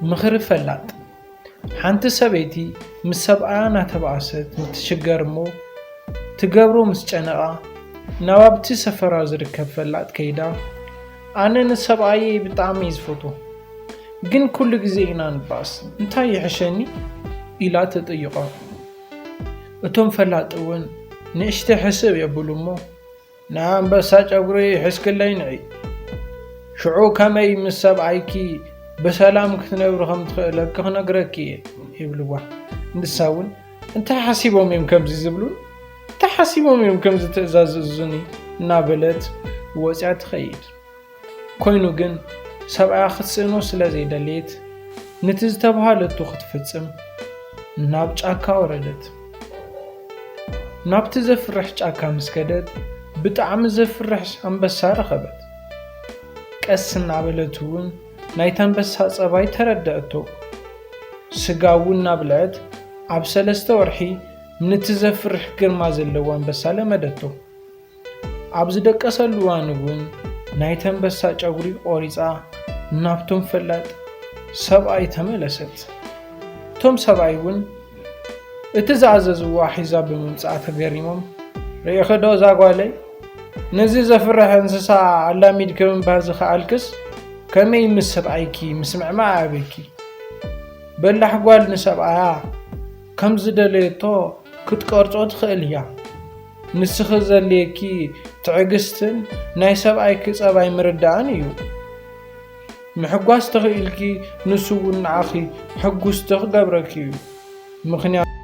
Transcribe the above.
ምኽሪ ፈላጥ ሓንቲ ሰበይቲ ምስ ሰብኣያ እናተባእሰት ምትሽገር እሞ ትገብሮ ምስ ጨነቓ ናብ ኣብቲ ሰፈራ ዝርከብ ፈላጥ ከይዳ ኣነ ንሰብኣየ ብጣዕሚ ዝፈቶ ግን ኩሉ ግዜ ኢና ንባእስ እንታይ ይሕሸኒ ኢላ ተጠይቆ እቶም ፈላጥ እውን ንእሽተይ ሕስብ የብሉ እሞ ናይ ኣንበሳ ጨጉሪ ሕስክለይ ንዒ ሽዑ ከመይ ምስ ሰብኣይኪ በሰላም ክትነብሩ ከም ትኽእለኪ ክነግረኪ ይብልዋ ንሳ እውን እንታይ ሓሲቦም እዮም ከምዚ ዝብሉን እንታይ ሓሲቦም እዮም ከምዚ ትእዛዝዙኒ እናበለት ወፂኣ ትኸይድ ኮይኑ ግን ሰብኣያ ክትስእኖ ስለ ዘይደልየት ነቲ ዝተባሃለቱ ክትፍፅም ናብ ጫካ ወረደት ናብቲ ዘፍርሕ ጫካ ምስ ከደት ብጣዕሚ ዘፍርሕ ኣንበሳ ረኸበት ቀስ እናበለት እውን ናይቲ ኣንበሳ ፀባይ ተረድአቶ ስጋ እውን እናብልዐት ኣብ 3 ወርሒ ነቲ ዘፍርሕ ግርማ ዘለዎ ኣንበሳ ለመደቶ ኣብ ዝደቀሰሉ እዋን እውን ናይቲ ኣንበሳ ጨጉሪ ቆሪፃ ናብቶም ፈላጥ ሰብኣይ ተመለሰት እቶም ሰብኣይ እውን እቲ ዝኣዘዝዋ ሒዛ ብምምፃኣ ተገሪሞም ርኢኺ ዶ እዛ ጓለይ ነዚ ዘፍርሕ እንስሳ ኣላሚድ ከምንባር ዝኸኣልክስ ከመይ ምስ ሰብኣይኪ ምስ ምዕማዕ ኣበይኪ በላሕ ጓል ንሰብኣያ ከም ዝደለየቶ ክትቀርፆ ትኽእል እያ ንስኺ ዘለየኪ ትዕግስትን ናይ ሰብኣይኪ ፀባይ ምርዳእን እዩ ምሕጓስ ተኽኢልኪ ንሱ እውን ንዓኺ ሕጉስቲ ክገብረኪ እዩ ምክንያቱ